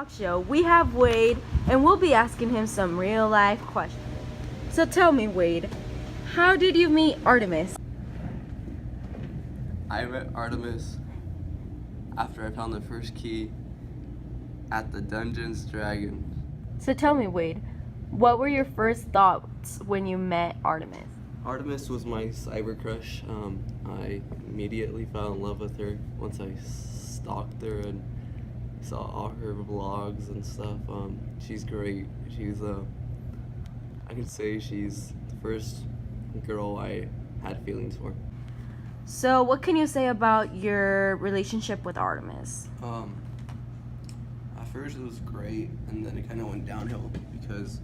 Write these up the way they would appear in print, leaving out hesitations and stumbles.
talk show, we have Wade, and we'll be asking him some real life questions. So tell me, Wade, how did you meet Artemis? I met Artemis after I found the first key at the Dungeons Dragon. So tell me, Wade, what were your first thoughts when you met Artemis? Artemis was my cyber crush. I immediately fell in love with her once I stalked her and saw all her vlogs and stuff. She's great. I could say she's the first girl I had feelings for. So what can you say about your relationship with Artemis? At first it was great, and then it kind of went downhill because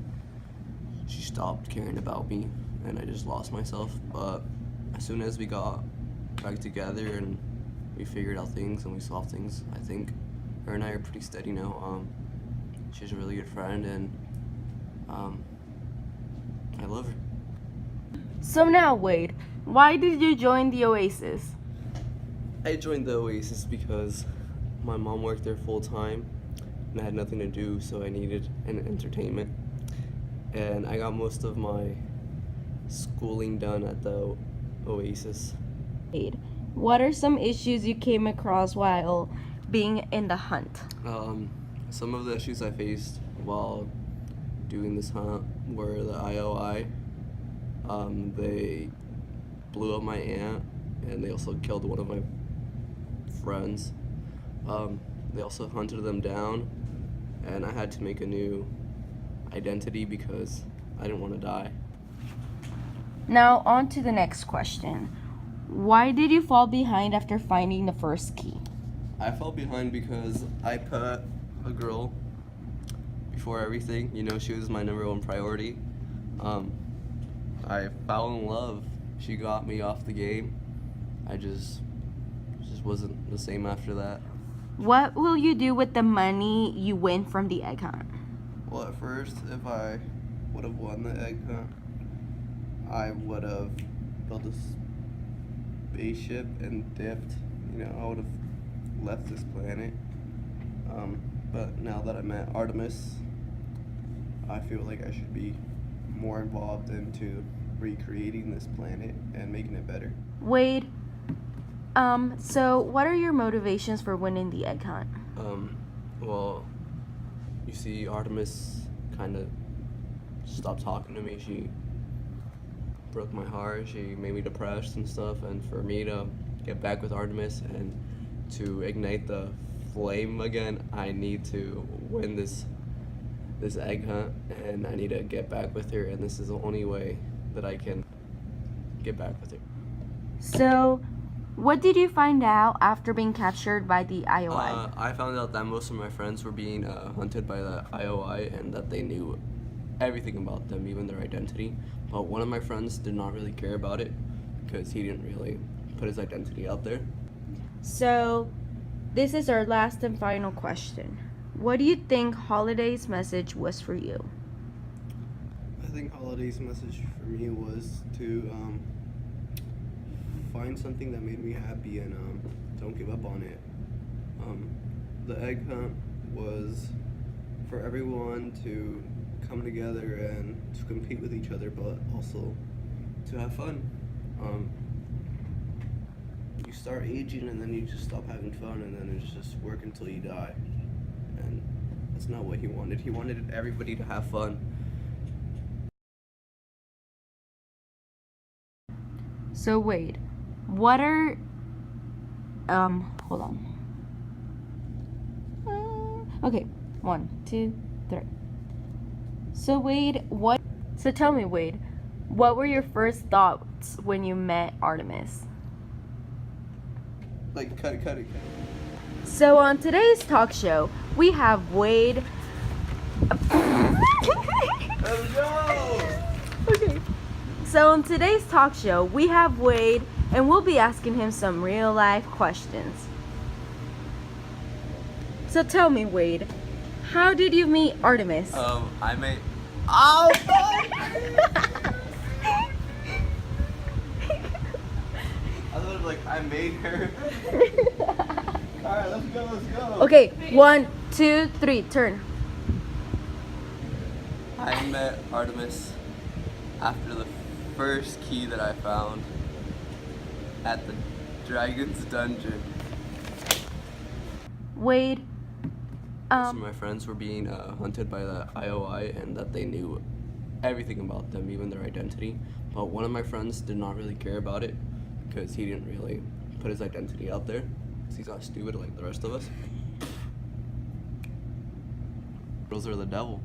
she stopped caring about me, and I just lost myself. But as soon as we got back together and we figured out things and we solved things, I think her and I are pretty steady now. She's a really good friend, and I love her. So now, Wade, why did you join the Oasis? I joined the Oasis because my mom worked there full time and I had nothing to do, so I needed an entertainment. And I got most of my schooling done at the Oasis. Wade, what are some issues you came across while being in the hunt? Some of the issues I faced while doing this hunt were the IOI. They blew up my aunt, and they also killed one of my friends. They also hunted them down, and I had to make a new identity because I didn't want to die. Now, on to the next question. Why did you fall behind after finding the first key? I fell behind because I put a girl before everything. You know, she was my number one priority. I fell in love. She got me off the game. I just wasn't the same after that. What will you do with the money you win from the egg hunt? Well, at first, if I would have won the egg hunt, I would have built a spaceship and dipped. You know, I would have left this planet. But now that I met Artemis, I feel like I should be more involved into recreating this planet and making it better. Wade, so what are your motivations for winning the egg hunt? Well, you see, Artemis kind of stopped talking to me. She broke my heart. She made me depressed and stuff. And for me to get back with Artemis and to ignite the flame again, I need to win this egg hunt, and I need to get back with her, and this is the only way that I can get back with her. So, what did you find out after being captured by the IOI? I found out that most of my friends were being hunted by the IOI and that they knew everything about them, even their identity. But one of my friends did not really care about it because he didn't really put his identity out there. So, this is our last and final question. What do you think Holiday's message was for you? I think Holiday's message for me was to find something that made me happy and don't give up on it. The egg hunt was for everyone to come together and to compete with each other, but also to have fun. You start aging and then you just stop having fun, and then it's just work until you die. And that's not what he wanted. He wanted everybody to have fun. So Wade, what are hold on. Okay, 1, 2, 3. So Wade, so tell me, Wade, what were your first thoughts when you met Artemis? Like, cut it. So on today's talk show, we have Wade. Let's go! Okay. So on today's talk show, we have Wade, and we'll be asking him some real life questions. So tell me, Wade, how did you meet Artemis? I made. Oh, I thought like I made her. Alright, let's go. Okay, 1, 2, 3, turn. I met Artemis after the first key that I found at the Dragon's Dungeon. Wade. Most of my friends were being hunted by the IOI, and that they knew everything about them, even their identity. But one of my friends did not really care about it because he didn't really put his identity out there. Because he's not stupid like the rest of us. Girls are the devil.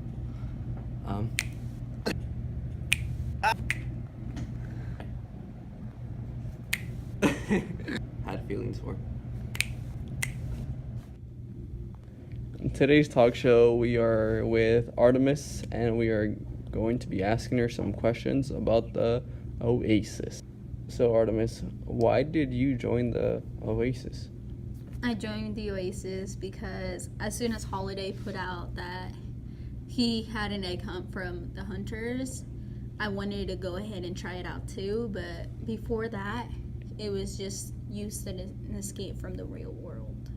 Had feelings for. In today's talk show, we are with Artemis, and we are going to be asking her some questions about the Oasis. So, Artemis, why did you join the Oasis? I joined the Oasis because as soon as Holiday put out that he had an egg hunt from the Hunters, I wanted to go ahead and try it out too. But before that, it was just used as an escape from the real world.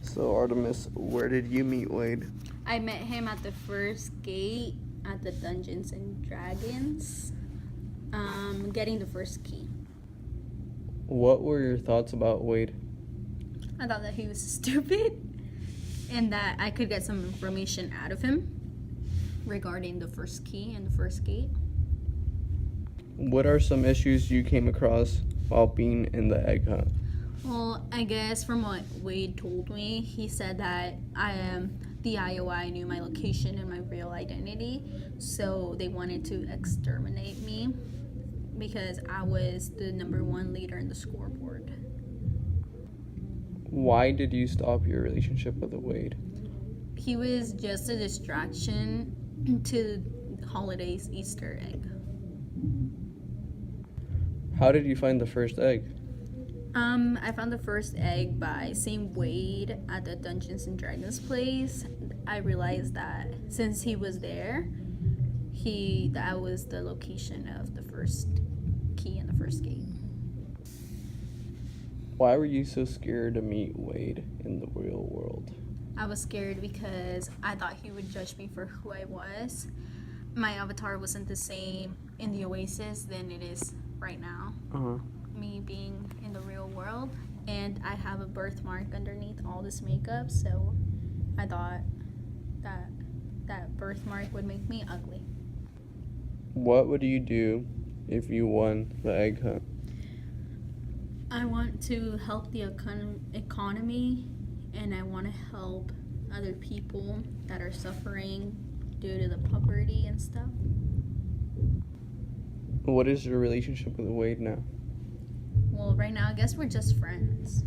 So, Artemis, where did you meet Wade? I met him at the first gate at the Dungeons and Dragons, getting the first key. What were your thoughts about Wade? I thought that he was stupid and that I could get some information out of him regarding the first key and the first gate. What are some issues you came across while being in the egg hunt? Well, I guess from what Wade told me, he said that the IOI knew my location and my real identity, so they wanted to exterminate me because I was the #1 leader in the scoreboard. Why did you stop your relationship with Wade? He was just a distraction to Holiday's Easter egg. How did you find the first egg? I found the first egg by seeing Wade at the Dungeons and Dragons place. I realized that since he was there, that was the location of the first key and the first gate. Why were you so scared to meet Wade in the real world? I was scared because I thought he would judge me for who I was. My avatar wasn't the same in the Oasis than it is right now. Me being in the real world, and I have a birthmark underneath all this makeup, so I thought that birthmark would make me ugly. What would you do if you won the egg hunt? I want to help the economy, and I want to help other people that are suffering due to the poverty and stuff. What is your relationship with Wade now? Well, right now, I guess we're just friends.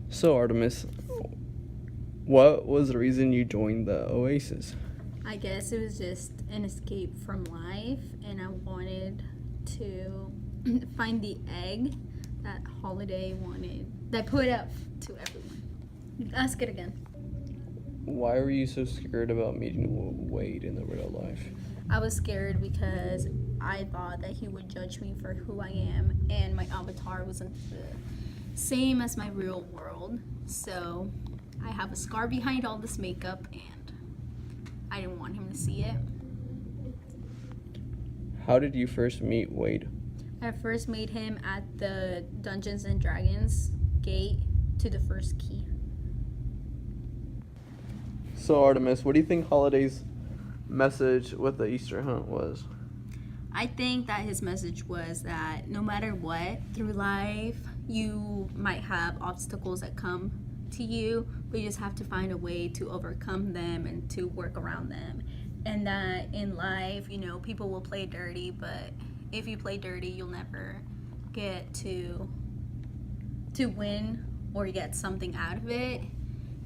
So, Artemis, what was the reason you joined the Oasis? I guess it was just an escape from life, and I wanted to find the egg that Holiday that put up to everyone. Ask it again. Why were you so scared about meeting Wade in the real life? I was scared because I thought that he would judge me for who I am, and my avatar wasn't the same as my real world. So I have a scar behind all this makeup, and I didn't want him to see it. How did you first meet Wade? I first made him at the Dungeons and Dragons gate to the first key. So, Artemis, what do you think Holiday's message with the Easter hunt was? I think that his message was that no matter what through life, you might have obstacles that come to you, but you just have to find a way to overcome them and to work around them. And that in life, people will play dirty, but if you play dirty, you'll never get to win or get something out of it.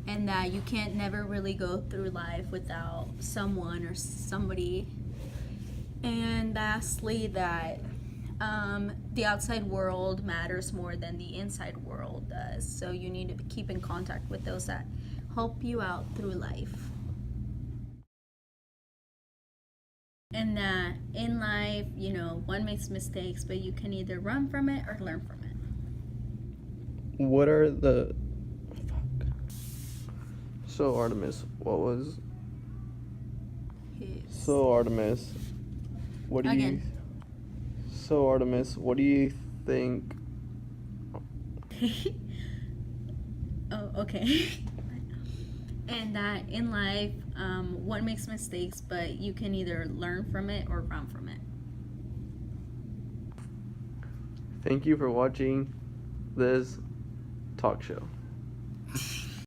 And that you can't never really go through life without someone or somebody. And lastly, that the outside world matters more than the inside world does. So you need to keep in contact with those that help you out through life. And that in life, one makes mistakes, but you can either run from it or learn from it. what are the... Fuck. So Artemis, what was... His. So Artemis, what do you... Again. So Artemis, what do you think... Oh, okay. And that in life, one makes mistakes, but you can either learn from it or run from it. Thank you for watching this talk show.